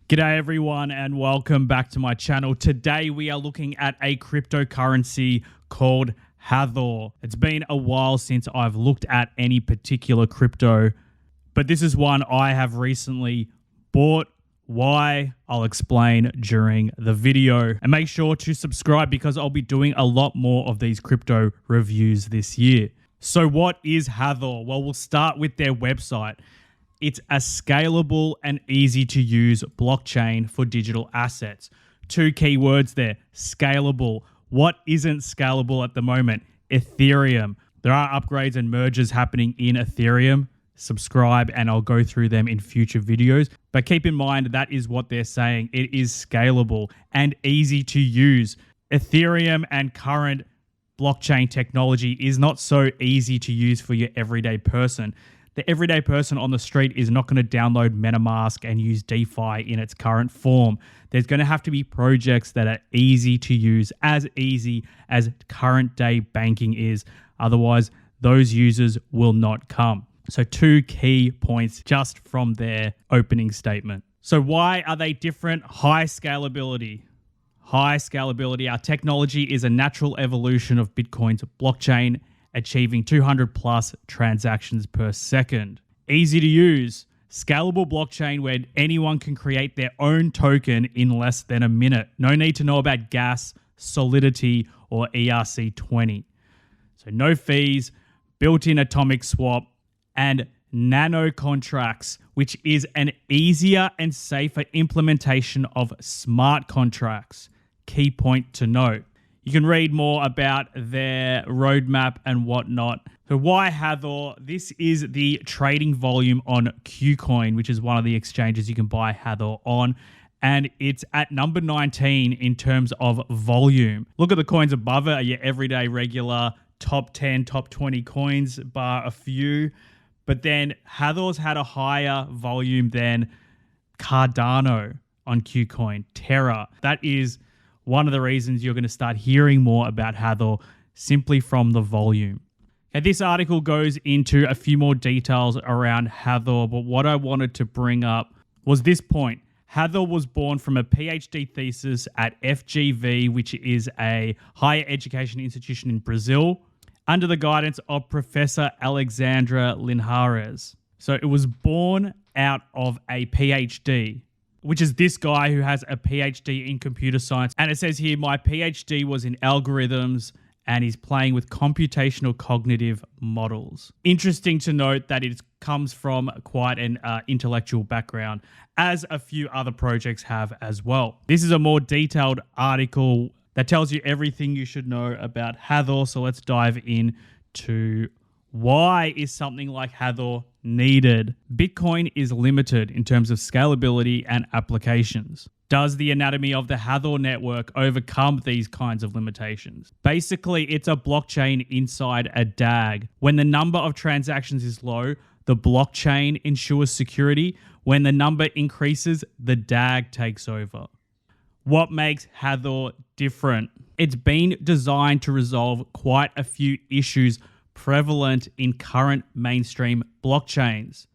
G'day everyone and welcome back to my channel. Today we are looking at a cryptocurrency called Hathor. It's been a while since I've looked at any particular crypto, but this is one I have recently bought. Why? I'll explain during the video. And make sure to subscribe because I'll be doing a lot more of these crypto reviews this year. So what is Hathor? Well, we'll start with their website. It's a scalable and easy to use blockchain for digital assets. Two key words there, scalable. What isn't scalable at the moment? Ethereum. There are upgrades and mergers happening in Ethereum. Subscribe and I'll go through them in future videos. But keep in mind that is what they're saying. It is scalable and easy to use. Ethereum and current blockchain technology is not so easy to use for your everyday person. The everyday person on the street is not going to download MetaMask and use DeFi in its current form. There's going to have to be projects that are easy to use, as easy as current day banking is. Otherwise, those users will not come. So two key points just from their opening statement. So why are they different? High scalability. High scalability. Our technology is a natural evolution of Bitcoin's blockchain, achieving 200 plus transactions per second. Easy to use, scalable blockchain where anyone can create their own token in less than a minute. No need to know about gas, Solidity, or ERC20. So no fees, built-in atomic swap, and nano contracts, which is an easier and safer implementation of smart contracts. Key point to note. You can read more about their roadmap and whatnot. So why Hathor? This is the trading volume on KuCoin, which is one of the exchanges you can buy Hathor on. And it's at number 19 in terms of volume. Look at the coins above it, are your everyday regular top 10, top 20 coins, bar a few. But then Hathor's had a higher volume than Cardano on KuCoin, Terra. That is one of the reasons you're going to start hearing more about Hathor simply from the volume. Okay, this article goes into a few more details around Hathor, but what I wanted to bring up was this point. Hathor was born from a PhD thesis at FGV, which is a higher education institution in Brazil, under the guidance of Professor Alexandra Linhares. So it was born out of a PhD, which is this guy who has a PhD in computer science. And it says here, my PhD was in algorithms and he's playing with computational cognitive models. Interesting to note that it comes from quite an intellectual background, as a few other projects have as well. This is a more detailed article that tells you everything you should know about Hathor. So let's dive into why is something like Hathor needed? Bitcoin is limited in terms of scalability and applications. Does the anatomy of the Hathor network overcome these kinds of limitations? Basically, it's a blockchain inside a DAG. When the number of transactions is low, the blockchain ensures security. When the number increases, the DAG takes over. What makes Hathor different? It's been designed to resolve quite a few issues prevalent in current mainstream blockchains.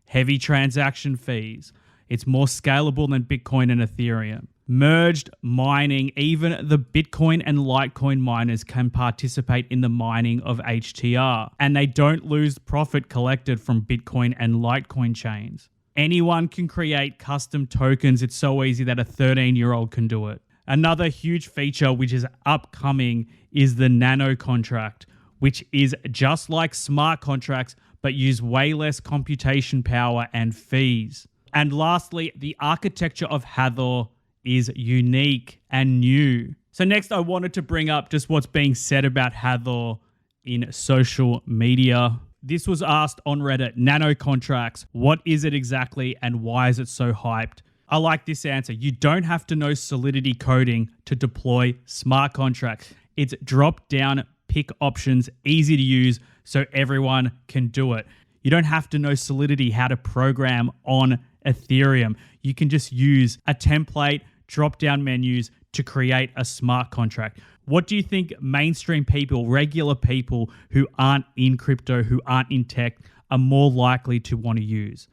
Heavy transaction fees. It's more scalable than Bitcoin and Ethereum. Merged mining. Even the Bitcoin and Litecoin miners can participate in the mining of HTR, and they don't lose profit collected from Bitcoin and Litecoin chains. Anyone can create custom tokens. It's so easy that a 13-year-old can do it. Another huge feature which is upcoming is the nano contract, which is just like smart contracts, but use way less computation power and fees. And lastly, the architecture of Hathor is unique and new. So next I wanted to bring up just what's being said about Hathor in social media. This was asked on Reddit, nano contracts, what is it exactly and why is it so hyped? I like this answer. You don't have to know Solidity coding to deploy smart contracts. It's drop-down pick options, easy to use, so everyone can do it. You don't have to know Solidity, how to program on Ethereum. You can just use a template, drop-down menus to create a smart contract. What do you think mainstream people, regular people who aren't in crypto, who aren't in tech, are more likely to want to use?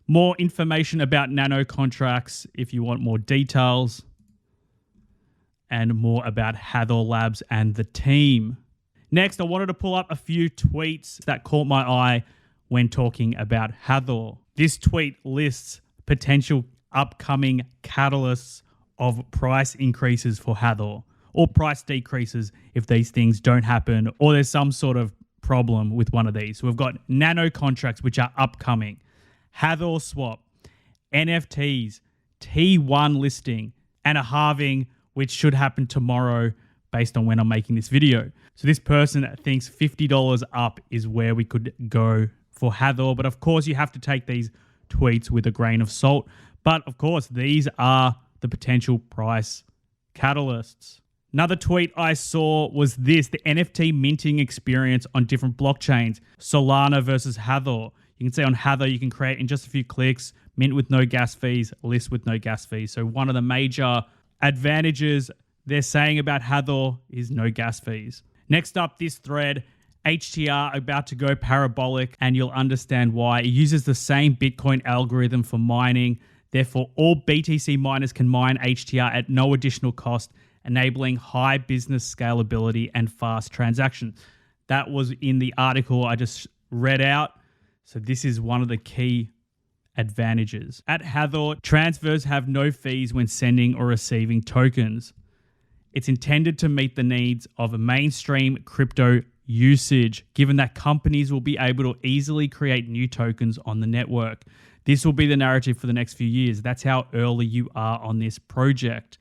More information about nano contracts if you want more details, and more about Hathor Labs and the team. Next, I wanted to pull up a few tweets that caught my eye when talking about Hathor. This tweet lists potential upcoming catalysts of price increases for Hathor, or price decreases if these things don't happen, or there's some sort of problem with one of these. So we've got nano contracts, which are upcoming, Hathor swap, NFTs, T1 listing, and a halving, which should happen tomorrow based on when I'm making this video. So this person thinks $50 up is where we could go for Hathor. But of course, you have to take these tweets with a grain of salt. But of course, these are the potential price catalysts. Another tweet I saw was this, the NFT minting experience on different blockchains, Solana versus Hathor. You can see on Hathor, you can create in just a few clicks, mint with no gas fees, list with no gas fees. So one of the major advantages they're saying about Hathor is no gas fees. Next up, this thread, HTR about to go parabolic, and you'll understand why. It uses the same Bitcoin algorithm for mining. Therefore, all BTC miners can mine HTR at no additional cost, enabling high business scalability and fast transactions. That was in the article I just read out. So this is one of the key advantages. At Hathor, transfers have no fees when sending or receiving tokens. It's intended to meet the needs of a mainstream crypto usage, given that companies will be able to easily create new tokens on the network. This will be the narrative for the next few years. That's how early you are on this project.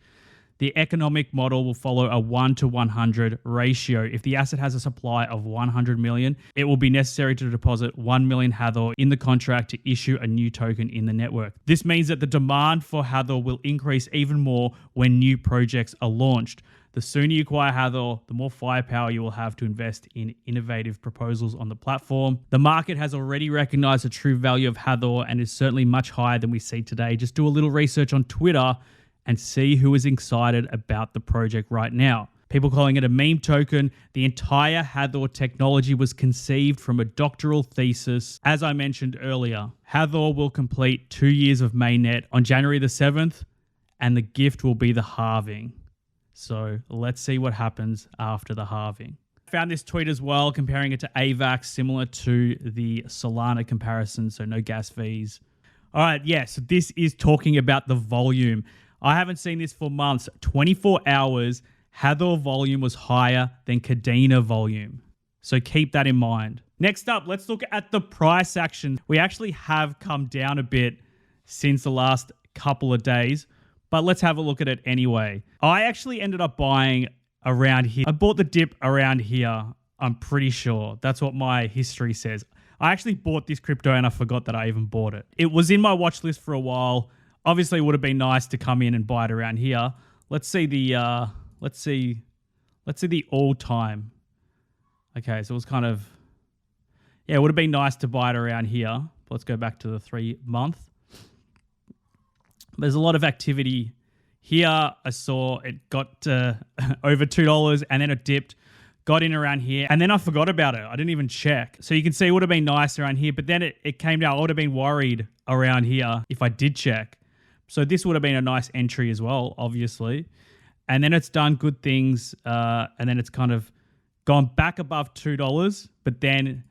The economic model will follow a 1-to-100 ratio. If the asset has a supply of 100 million, it will be necessary to deposit 1 million Hathor in the contract to issue a new token in the network. This means that the demand for Hathor will increase even more when new projects are launched. The sooner you acquire Hathor, the more firepower you will have to invest in innovative proposals on the platform. The market has already recognized the true value of Hathor and is certainly much higher than we see today. Just do a little research on Twitter and see who is excited about the project right now. People calling it a meme token. The entire Hathor technology was conceived from a doctoral thesis. As I mentioned earlier, Hathor will complete 2 years of mainnet on January the 7th, and the gift will be the halving. So let's see what happens after the halving. Found this tweet as well, comparing it to AVAX, similar to the Solana comparison, so no gas fees. All right, yeah, so this is talking about the volume. I haven't seen this for months. 24 hours, Hathor volume was higher than Kadena volume. So keep that in mind. Next up, let's look at the price action. We actually have come down a bit since the last couple of days, but let's have a look at it anyway. I actually ended up buying around here. I bought the dip around here, I'm pretty sure. That's what my history says. I actually bought this crypto and I forgot that I even bought it. It was in my watch list for a while. Obviously, it would have been nice to come in and buy it around here. Let's see the let's see the all-time. Okay, so it was kind of, yeah, it would have been nice to buy it around here. Let's go back to the 3-month. There's a lot of activity here. I saw it got over $2 and then it dipped, got in around here, and then I forgot about it. I didn't even check. So you can see it would have been nice around here, but then it came down. I would have been worried around here if I did check. So this would have been a nice entry as well, obviously. And then it's done good things, and then it's kind of gone back above $2, but then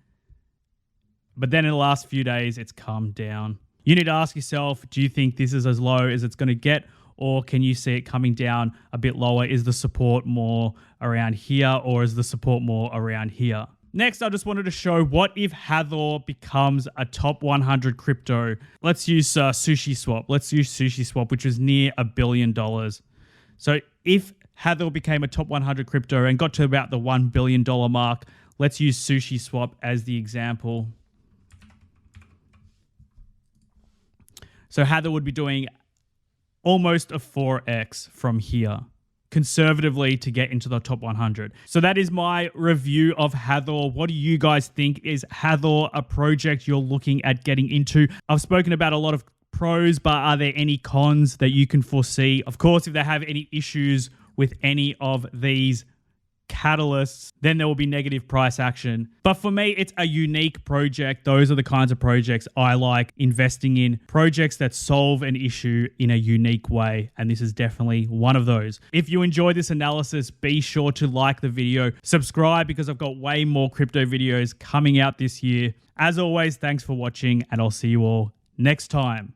in the last few days, it's come down. You need to ask yourself, do you think this is as low as it's going to get, or can you see it coming down a bit lower? Is the support more around here, or is the support more around here? Next, I just wanted to show what if Hathor becomes a top 100 crypto. Let's use SushiSwap. Let's use SushiSwap, which was near $1 billion. So if Hathor became a top 100 crypto and got to about the $1 billion mark, let's use SushiSwap as the example. So Hathor would be doing almost a 4x from here, conservatively, to get into the top 100. So that is my review of Hathor. What do you guys think? Is Hathor a project you're looking at getting into? I've spoken about a lot of pros, but are there any cons that you can foresee? Of course, if they have any issues with any of these catalysts, then there will be negative price action. But for me, it's a unique project. Those are the kinds of projects I like investing in, projects that solve an issue in a unique way. And this is definitely one of those. If you enjoy this analysis, be sure to like the video, subscribe because I've got way more crypto videos coming out this year. As always, thanks for watching, and I'll see you all next time.